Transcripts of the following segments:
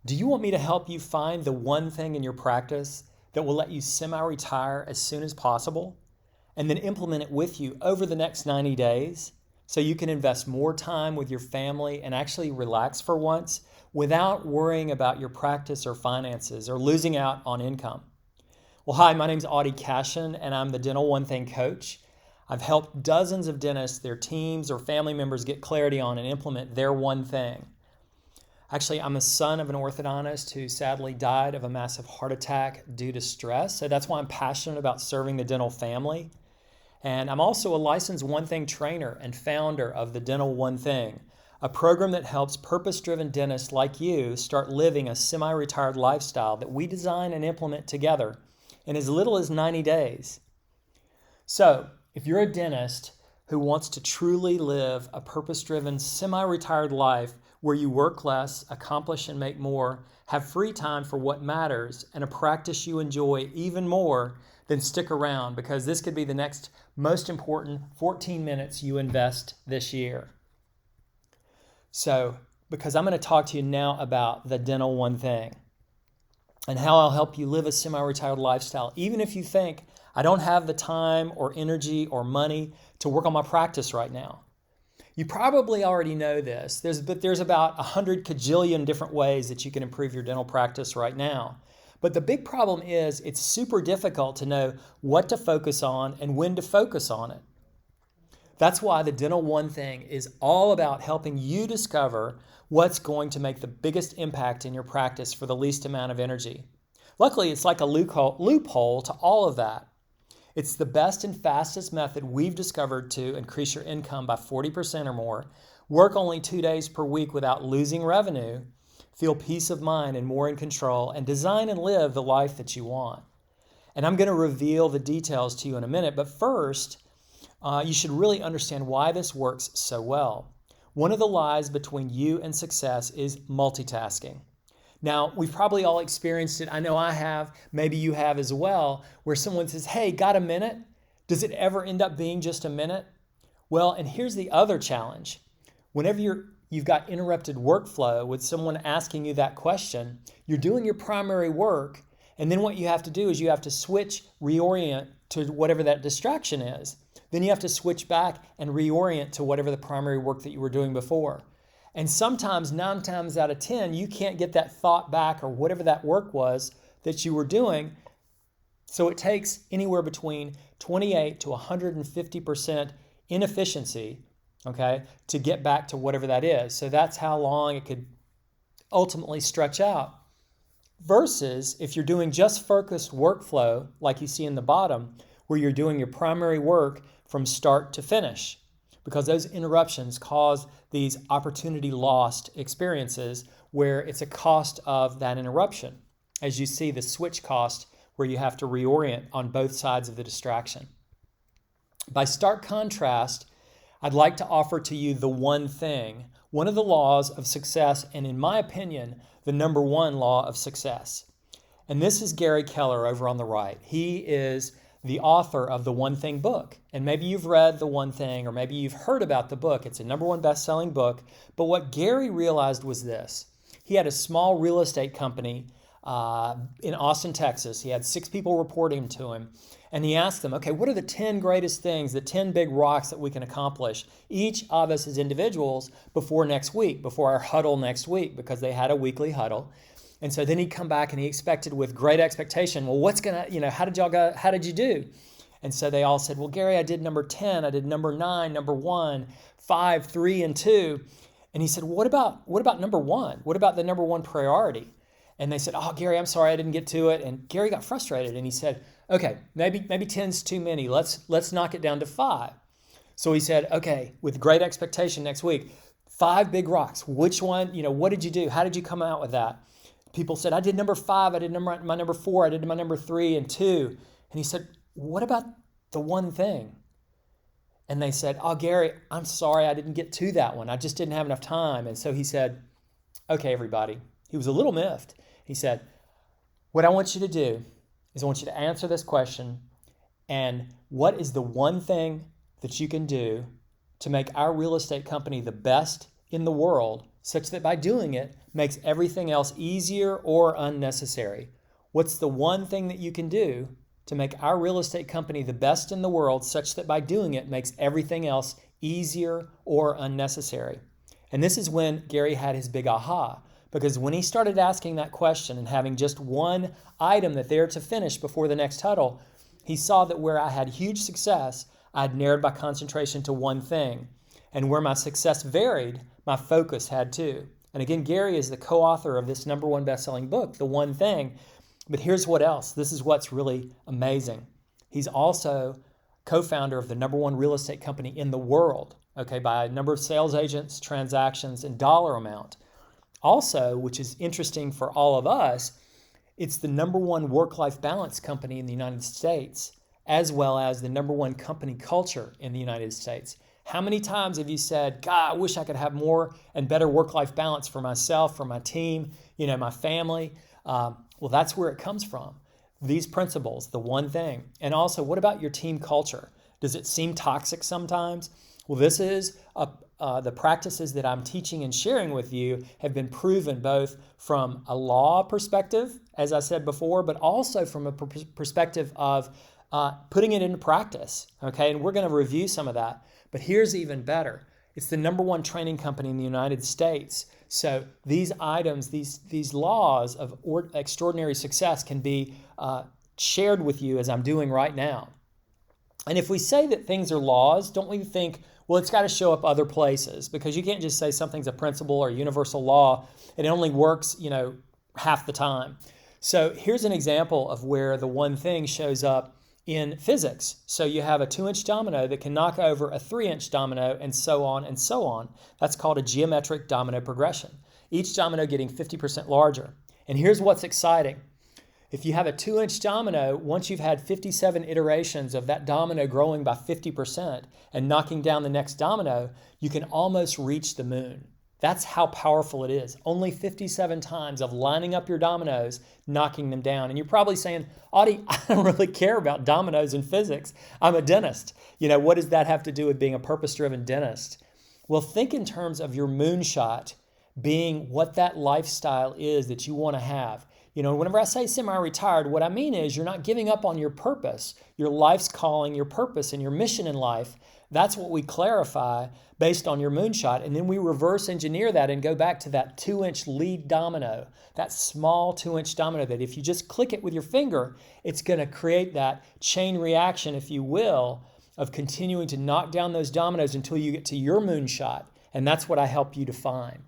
Do you want me to help you find the one thing in your practice that will let you semi-retire as soon as possible and then implement it with you over the next 90 days so you can invest more time with your family and actually relax for once without worrying about your practice or finances or losing out on income? Well, hi, my name's Audie Cashion, and I'm the Dental One Thing coach. I've helped dozens of dentists, their teams, or family members get clarity on and implement their one thing. Actually, I'm a son of an orthodontist who sadly died of a massive heart attack due to stress, so that's why I'm passionate about serving the dental family. And I'm also a licensed One Thing trainer and founder of the Dental One Thing, a program that helps purpose-driven dentists like you start living a semi-retired lifestyle that we design and implement together in as little as 90 days. So, if you're a dentist who wants to truly live a purpose-driven, semi-retired life where you work less, accomplish and make more, have free time for what matters, and a practice you enjoy even more, then stick around because this could be the next most important 14 minutes you invest this year. So, because I'm going to talk to you now about the Dental One Thing and how I'll help you live a semi-retired lifestyle, even if you think, I don't have the time or energy or money to work on my practice right now. You probably already know this, but there's about 100 kajillion different ways that you can improve your dental practice right now. But the big problem is it's super difficult to know what to focus on and when to focus on it. That's why the Dental One Thing is all about helping you discover what's going to make the biggest impact in your practice for the least amount of energy. Luckily, it's like a loophole to all of that. It's the best and fastest method we've discovered to increase your income by 40% or more, work only 2 days per week without losing revenue, feel peace of mind and more in control, and design and live the life that you want. And I'm going to reveal the details to you in a minute, but first, you should really understand why this works so well. One of the lies between you and success is multitasking. Now, we've probably all experienced it. I know I have. Maybe you have as well, where someone says, hey, got a minute? Does it ever end up being just a minute? Well, and here's the other challenge. Whenever you've got interrupted workflow with someone asking you that question, you're doing your primary work, and then what you have to do is you have to switch, reorient to whatever that distraction is. Then you have to switch back and reorient to whatever the primary work that you were doing before. And sometimes, 9 times out of 10, you can't get that thought back or whatever that work was that you were doing. So it takes anywhere between 28 to 150% inefficiency, okay, to get back to whatever that is. So that's how long it could ultimately stretch out. Versus if you're doing just focused workflow, like you see in the bottom, where you're doing your primary work from start to finish. Because those interruptions cause these opportunity lost experiences where it's a cost of that interruption. As you see, the switch cost where you have to reorient on both sides of the distraction. By stark contrast, I'd like to offer to you the one thing, one of the laws of success, and in my opinion, the number one law of success. And this is Gary Keller over on the right. He is the author of the One Thing book. And maybe you've read the One Thing, or maybe you've heard about the book. It's a #1 best-selling book. But what Gary realized was this. He had a small real estate company in Austin, Texas. He had 6 people reporting to him. And he asked them, okay, what are the 10 greatest things, the 10 big rocks that we can accomplish, each of us as individuals before next week, before our huddle next week, because they had a weekly huddle. And so then he'd come back and he expected with great expectation, well, how did you do? And so they all said, well, Gary, I did number 10, I did number 9, number 1, 5, 3, and 2. And he said, what about number 1? What about the number 1 priority? And they said, oh, Gary, I'm sorry, I didn't get to it. And Gary got frustrated and he said, okay, maybe 10's too many. Let's knock it down to 5. So he said, okay, with great expectation next week, 5 big rocks. Which one, what did you do? How did you come out with that? People said, I did number 5, I did my number 4, I did my number 3 and 2. And he said, what about the one thing? And they said, oh, Gary, I'm sorry, I didn't get to that one. I just didn't have enough time. And so he said, okay, everybody. He was a little miffed. He said, what I want you to do is I want you to answer this question. And what is the one thing that you can do to make our real estate company the best in the world such that by doing it makes everything else easier or unnecessary. What's the one thing that you can do to make our real estate company the best in the world such that by doing it makes everything else easier or unnecessary? And this is when Gary had his big aha, because when he started asking that question and having just one item that they're to finish before the next huddle, he saw that where I had huge success, I'd narrowed my concentration to one thing. And where my success varied, my focus had too. And again, Gary is the co-author of this #1 best-selling book, The One Thing. But here's what else. This is what's really amazing. He's also co-founder of the #1 real estate company in the world, okay, by a number of sales agents, transactions, and dollar amount. Also, which is interesting for all of us, it's the #1 work-life balance company in the United States, as well as the #1 company culture in the United States. How many times have you said, God, I wish I could have more and better work-life balance for myself, for my team, my family? Well, that's where it comes from. These principles, the one thing. And also, what about your team culture? Does it seem toxic sometimes? Well, this is the practices that I'm teaching and sharing with you have been proven both from a law perspective, as I said before, but also from a perspective of putting it into practice. Okay, and we're going to review some of that. But here's even better. It's the #1 training company in the United States. So these items, these laws of extraordinary success can be shared with you as I'm doing right now. And if we say that things are laws, don't we think, well, it's got to show up other places, because you can't just say something's a principle or a universal law and it only works, half the time. So here's an example of where the one thing shows up in physics. So you have a 2-inch domino that can knock over a 3-inch domino, and so on and so on. That's called a geometric domino progression. Each domino getting 50% larger. And here's what's exciting. If you have a 2-inch domino, once you've had 57 iterations of that domino growing by 50% and knocking down the next domino, you can almost reach the moon. That's how powerful it is. Only 57 times of lining up your dominoes, knocking them down. And you're probably saying, Audie, I don't really care about dominoes in physics. I'm a dentist. What does that have to do with being a purpose-driven dentist? Well, think in terms of your moonshot being what that lifestyle is that you want to have. Whenever I say semi-retired, what I mean is you're not giving up on your purpose, your life's calling, your purpose, and your mission in life. That's what we clarify based on your moonshot. And then we reverse engineer that and go back to that 2-inch lead domino, that small 2-inch domino that if you just click it with your finger, it's going to create that chain reaction, if you will, of continuing to knock down those dominoes until you get to your moonshot. And that's what I help you define.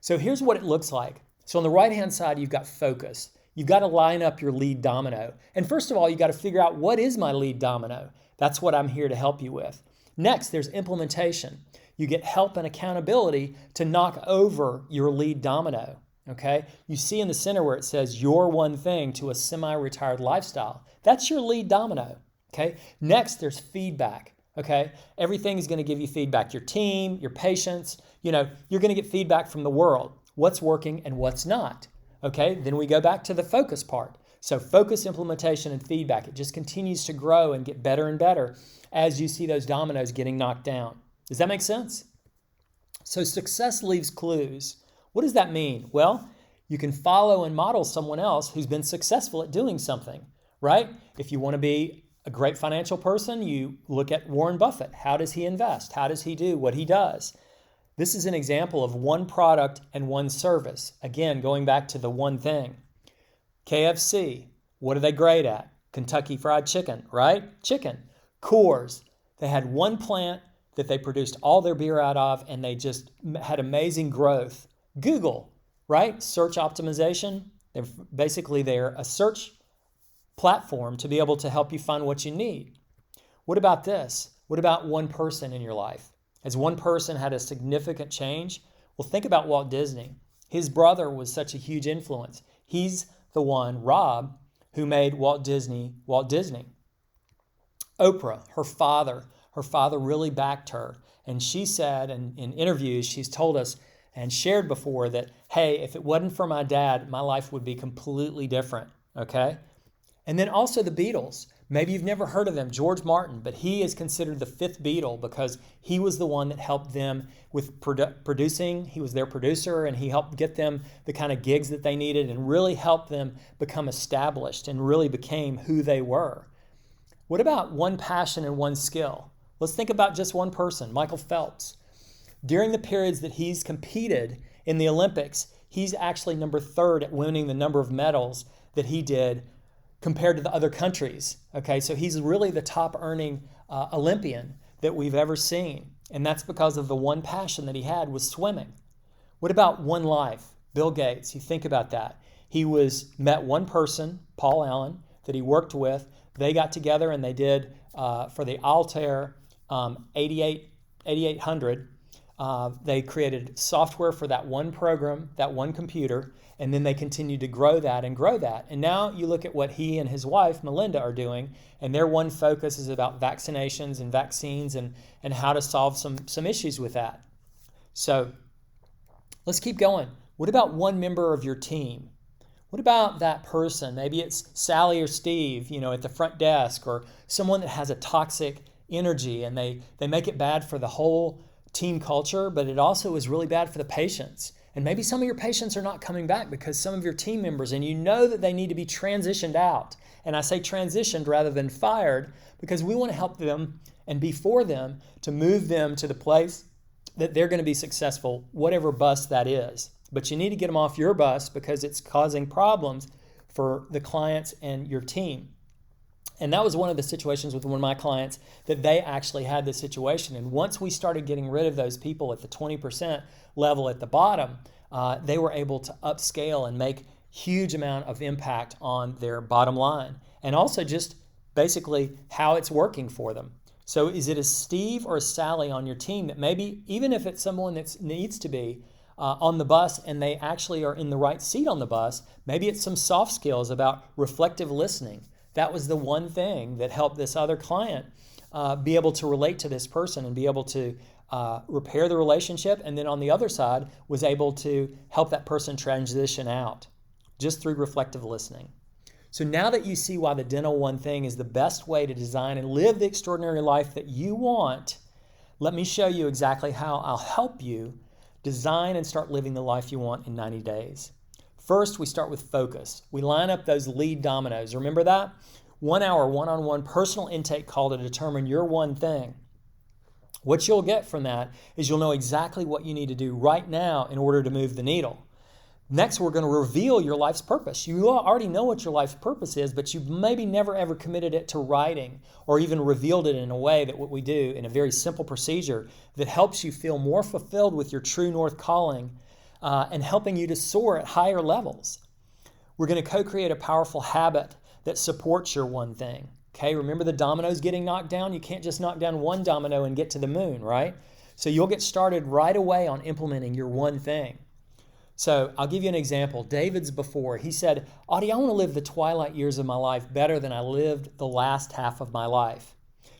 So here's what it looks like. So on the right-hand side, you've got focus. You've got to line up your lead domino. And first of all, you got to figure out, what is my lead domino? That's what I'm here to help you with. Next, there's implementation. You get help and accountability to knock over your lead domino, okay? You see in the center where it says your one thing to a semi-retired lifestyle. That's your lead domino, okay? Next, there's feedback, okay? Everything is going to give you feedback. Your team, your patients, you're going to get feedback from the world. What's working and what's not, okay? Then we go back to the focus part. So focus, implementation, and feedback. It just continues to grow and get better and better as you see those dominoes getting knocked down. Does that make sense? So success leaves clues. What does that mean? Well, you can follow and model someone else who's been successful at doing something, right? If you want to be a great financial person, you look at Warren Buffett. How does he invest? How does he do what he does? This is an example of one product and one service. Again, going back to the one thing. KFC, what are they great at? Kentucky Fried Chicken, right? Chicken. Coors, they had one plant that they produced all their beer out of, and they just had amazing growth. Google, right? Search optimization. They're a search platform to be able to help you find what you need. What about this? What about one person in your life? Has one person had a significant change? Well, think about Walt Disney. His brother was such a huge influence. He's the one, Rob, who made Walt Disney Walt Disney. Oprah, her father really backed her. And she said in interviews, she's told us and shared before that, hey, if it wasn't for my dad, my life would be completely different, okay? And then also the Beatles. Maybe you've never heard of them, George Martin, but he is considered the fifth Beatle because he was the one that helped them with producing. He was their producer, and he helped get them the kind of gigs that they needed and really helped them become established and really became who they were. What about one passion and one skill? Let's think about just one person, Michael Phelps. During the periods that he's competed in the Olympics, he's actually number 3rd at winning the number of medals that he did compared to the other countries. Okay, so he's really the top earning Olympian that we've ever seen. And that's because of the one passion that he had was swimming. What about one life? Bill Gates, you think about that. He met one person, Paul Allen, that he worked with. They got together and they did for the Altair 8800. They created software for that one program, that one computer, and then they continued to grow that. And now you look at what he and his wife, Melinda, are doing, and their one focus is about vaccinations and vaccines and how to solve some issues with that. So let's keep going. What about one member of your team? What about that person? Maybe it's Sally or Steve, at the front desk, or someone that has a toxic energy and they make it bad for the whole team culture, but it also is really bad for the patients. And maybe some of your patients are not coming back because some of your team members, and you know that they need to be transitioned out. And I say transitioned rather than fired because we want to help them and be for them to move them to the place that they're going to be successful, whatever bus that is. But you need to get them off your bus because it's causing problems for the clients and your team. And that was one of the situations with one of my clients that they actually had this situation. And once we started getting rid of those people at the 20% level at the bottom, they were able to upscale and make huge amount of impact on their bottom line. And also just basically how it's working for them. So is it a Steve or a Sally on your team that maybe, even if it's someone that needs to be on the bus and they actually are in the right seat on the bus, maybe it's some soft skills about reflective listening. That was the one thing that helped this other client be able to relate to this person and be able to repair the relationship. And then on the other side, was able to help that person transition out just through reflective listening. So now that you see why the dental one thing is the best way to design and live the extraordinary life that you want, let me show you exactly how I'll help you design and start living the life you want in 90 days. First, we start with focus. We line up those lead dominoes. Remember that? 1 hour, one-on-one personal intake call to determine your one thing. What you'll get from that is you'll know exactly what you need to do right now in order to move the needle. Next, we're going to reveal your life's purpose. You already know what your life's purpose is, but you maybe never ever committed it to writing or even revealed it in a way that what we do in a very simple procedure that helps you feel more fulfilled with your true north calling and helping you to soar at higher levels. We're going to co-create a powerful habit that supports your one thing. Okay, remember the dominoes getting knocked down? You can't just knock down one domino and get to the moon, right? So you'll get started right away on implementing your one thing. So I'll give you an example. David's before, he said, Audie, I want to live the twilight years of my life better than I lived the last half of my life.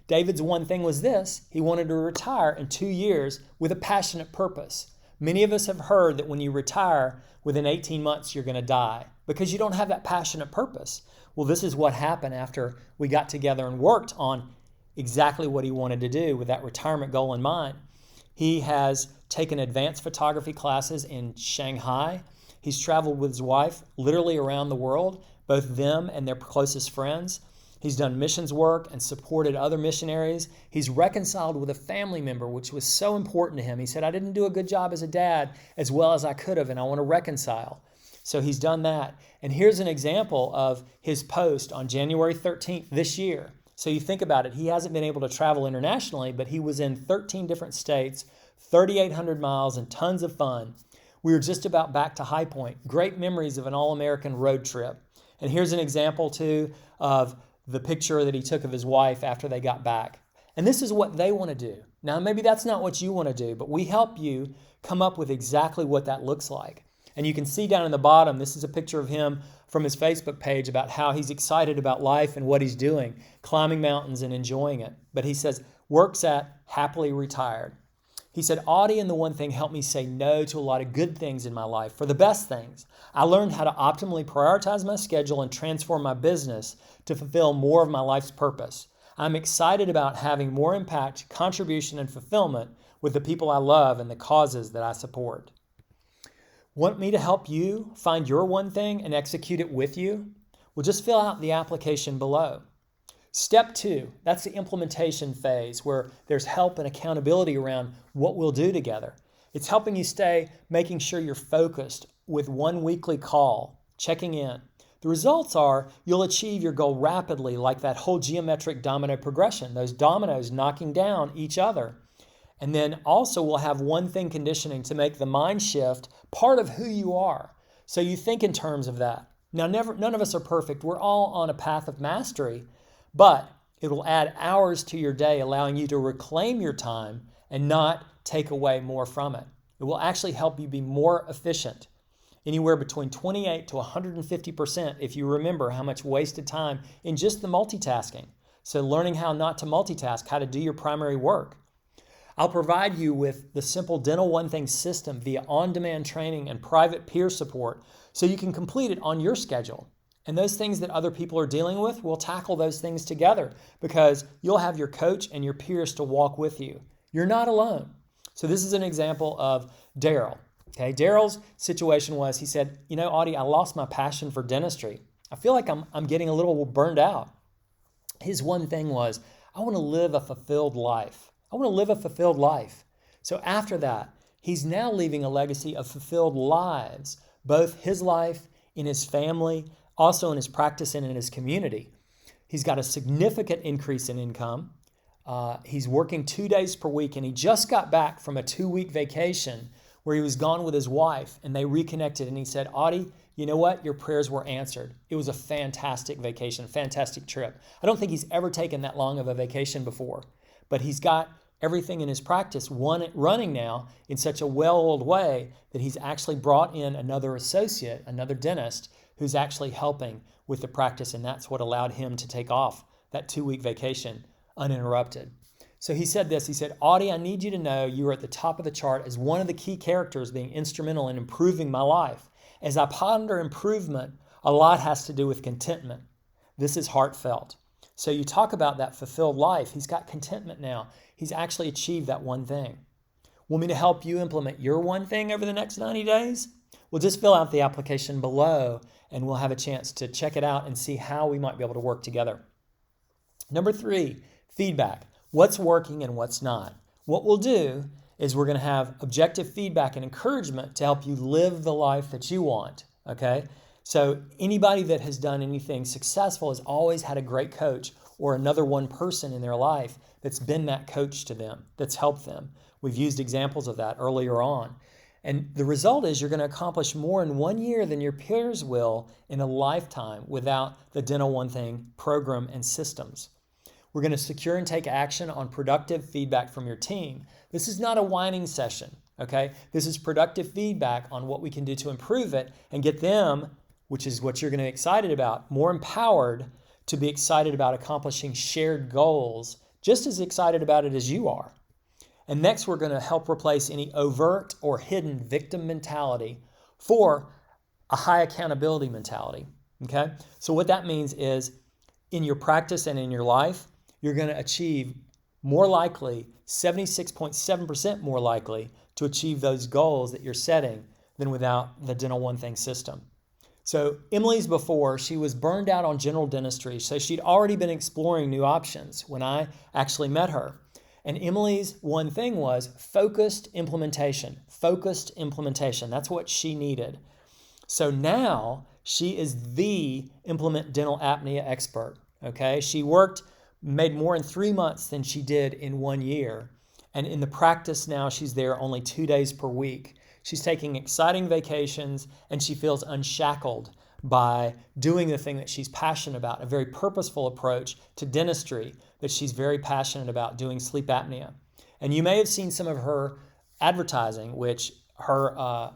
David's one thing was this: he wanted to retire in 2 years with a passionate purpose. Many of us have heard that when you retire, within 18 months, you're going to die because you don't have that passionate purpose. Well, this is what happened after we got together and worked on exactly what he wanted to do with that retirement goal in mind. He has taken advanced photography classes in Shanghai. He's traveled with his wife literally around the world, both them and their closest friends. He's done missions work and supported other missionaries. He's reconciled with a family member, which was so important to him. He said, I didn't do a good job as a dad as well as I could have, and I want to reconcile. So he's done that. And here's an example of his post on January 13th this year. So you think about it, he hasn't been able to travel internationally, but he was in 13 different states, 3,800 miles, and tons of fun. We were just about back to High Point. Great memories of an all-American road trip. And here's an example, too, of the picture that he took of his wife after they got back. And this is what they want to do. Now, maybe that's not what you want to do, but we help you come up with exactly what that looks like. And you can see down in the bottom, this is a picture of him from his Facebook page about how he's excited about life and what he's doing, climbing mountains and enjoying it. But he says, works at happily retired. He said, Audie and the one thing helped me say no to a lot of good things in my life for the best things. I learned how to optimally prioritize my schedule and transform my business to fulfill more of my life's purpose. I'm excited about having more impact, contribution, and fulfillment with the people I love and the causes that I support. Want me to help you find your one thing and execute it with you? Well, just fill out the application below. Step 2, that's the implementation phase where there's help and accountability around what we'll do together. It's helping you stay, making sure you're focused with one weekly call, checking in. The results are you'll achieve your goal rapidly, like that whole geometric domino progression, those dominoes knocking down each other. And then also we'll have one thing conditioning to make the mind shift part of who you are. So you think in terms of that. Now, none of us are perfect. We're all on a path of mastery, but it will add hours to your day, allowing you to reclaim your time and not take away more from it. It will actually help you be more efficient, anywhere between 28 to 150% if you remember how much wasted time in just the multitasking. So learning how not to multitask, how to do your primary work. I'll provide you with the simple Dental One Thing system via on-demand training and private peer support so you can complete it on your schedule. And those things that other people are dealing with, we'll tackle those things together because you'll have your coach and your peers to walk with you. You're not alone. So this is an example of Daryl. Okay, Daryl's situation was, he said, Audie, I lost my passion for dentistry. I feel like I'm getting a little burned out. His one thing was, I want to live a fulfilled life. I want to live a fulfilled life. So after that, he's now leaving a legacy of fulfilled lives, both his life, in his family, also in his practice and in his community. He's got a significant increase in income. He's working 2 days per week, and he just got back from a 2-week vacation where he was gone with his wife, and they reconnected, and he said, Audie, you know what? Your prayers were answered. It was a fantastic vacation, fantastic trip. I don't think he's ever taken that long of a vacation before, but he's got everything in his practice running now in such a well-oiled way that he's actually brought in another associate, another dentist, who's actually helping with the practice, and that's what allowed him to take off that 2-week vacation uninterrupted. So he said this, he said, Audie, I need you to know you are at the top of the chart as one of the key characters being instrumental in improving my life. As I ponder improvement, a lot has to do with contentment. This is heartfelt. So you talk about that fulfilled life. He's got contentment now. He's actually achieved that one thing. Want me to help you implement your one thing over the next 90 days? Well, just fill out the application below and we'll have a chance to check it out and see how we might be able to work together. Number 3, feedback. What's working and what's not. What we'll do is we're going to have objective feedback and encouragement to help you live the life that you want, okay? So anybody that has done anything successful has always had a great coach or another one person in their life that's been that coach to them, that's helped them. We've used examples of that earlier on. And the result is you're going to accomplish more in 1 year than your peers will in a lifetime without the Dental One Thing program and systems. We're going to secure and take action on productive feedback from your team. This is not a whining session, okay? This is productive feedback on what we can do to improve it and get them, which is what you're going to be excited about, more empowered to be excited about accomplishing shared goals, just as excited about it as you are. And next, we're going to help replace any overt or hidden victim mentality for a high accountability mentality, okay? So what that means is in your practice and in your life, you're going to achieve more likely, 76.7% more likely to achieve those goals that you're setting than without the Dental One Thing system. So Emily's before, she was burned out on general dentistry, so she'd already been exploring new options when I actually met her. And Emily's one thing was focused implementation. Focused implementation. That's what she needed. So now she is the implement dental apnea expert. Okay, she made more in 3 months than she did in 1 year. And in the practice now, she's there only 2 days per week. She's taking exciting vacations and she feels unshackled by doing the thing that she's passionate about, a very purposeful approach to dentistry that she's very passionate about, doing sleep apnea. And you may have seen some of her advertising, which her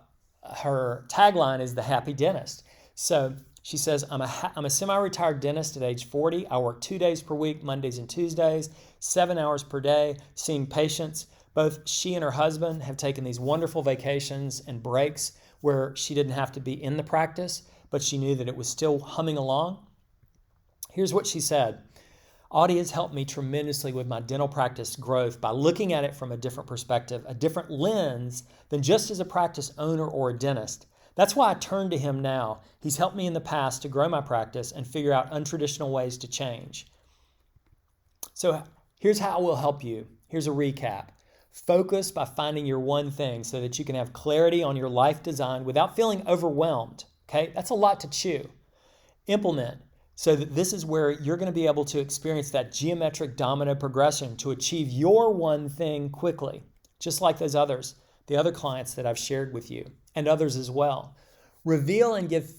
tagline is the happy dentist. So she says, I'm a semi-retired dentist at age 40. I work 2 days per week, Mondays and Tuesdays, 7 hours per day, seeing patients. Both she and her husband have taken these wonderful vacations and breaks where she didn't have to be in the practice, but she knew that it was still humming along. Here's what she said. Audie has helped me tremendously with my dental practice growth by looking at it from a different perspective, a different lens than just as a practice owner or a dentist. That's why I turn to him now. He's helped me in the past to grow my practice and figure out untraditional ways to change. So here's how we'll help you. Here's a recap. Focus by finding your one thing so that you can have clarity on your life design without feeling overwhelmed. Okay, that's a lot to chew. Implement so that this is where you're going to be able to experience that geometric domino progression to achieve your one thing quickly, just like those others, the other clients that I've shared with you, and others as well. Reveal and give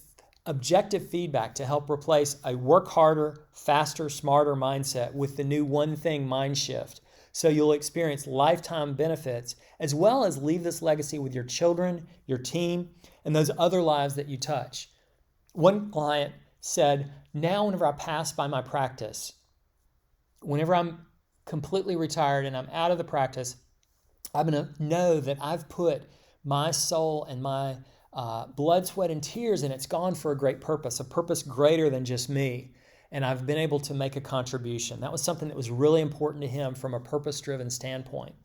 objective feedback to help replace a work harder, faster, smarter mindset with the new one thing mind shift. So you'll experience lifetime benefits as well as leave this legacy with your children, your team, and those other lives that you touch. One client said, now whenever I pass by my practice, whenever I'm completely retired and I'm out of the practice, I'm going to know that I've put my soul and my blood, sweat, and tears, and it's gone for a great purpose, a purpose greater than just me. And I've been able to make a contribution. That was something that was really important to him from a purpose-driven standpoint.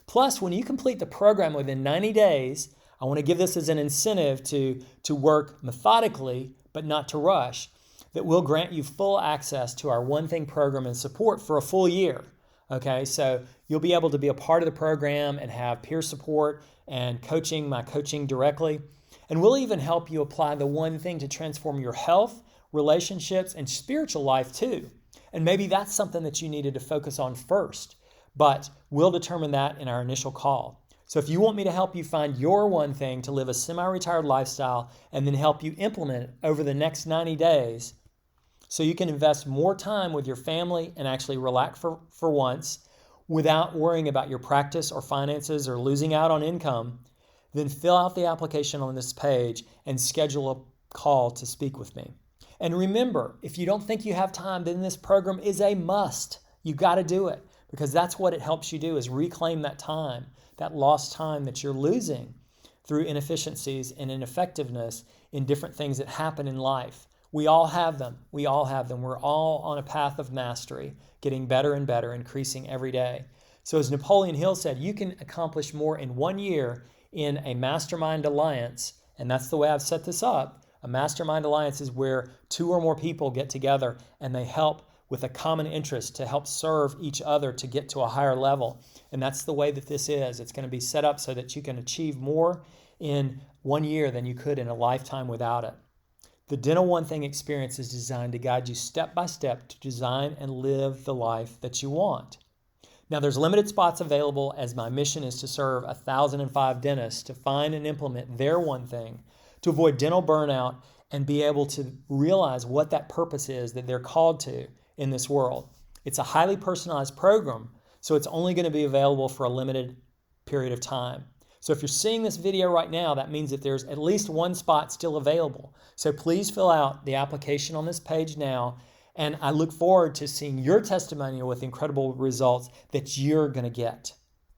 Plus, when you complete the program within 90 days, I want to give this as an incentive to work methodically, but not to rush, that we'll grant you full access to our One Thing program and support for a full year. Okay, so you'll be able to be a part of the program and have peer support and coaching, my coaching directly. And we'll even help you apply the one thing to transform your health, relationships, and spiritual life too. And maybe that's something that you needed to focus on first, but we'll determine that in our initial call. So if you want me to help you find your one thing to live a semi-retired lifestyle and then help you implement it over the next 90 days so you can invest more time with your family and actually relax for once without worrying about your practice or finances or losing out on income, then fill out the application on this page and schedule a call to speak with me. And remember, if you don't think you have time, then this program is a must. You got to do it because that's what it helps you do is reclaim that time, that lost time that you're losing through inefficiencies and ineffectiveness in different things that happen in life. We all have them. We all have them. We're all on a path of mastery, getting better and better, increasing every day. So as Napoleon Hill said, you can accomplish more in 1 year in a mastermind alliance, and that's the way I've set this up. A mastermind alliance is where 2 or more people get together and they help with a common interest to help serve each other to get to a higher level. And that's the way that this is. It's going to be set up so that you can achieve more in 1 year than you could in a lifetime without it. The Dental One Thing experience is designed to guide you step by step to design and live the life that you want. Now, there's limited spots available as my mission is to serve 1,005 dentists to find and implement their one thing, to avoid dental burnout and be able to realize what that purpose is that they're called to in this world. It's a highly personalized program, so it's only going to be available for a limited period of time. So if you're seeing this video right now, that means that there's at least 1 spot still available. So please fill out the application on this page now, and I look forward to seeing your testimonial with incredible results that you're going to get.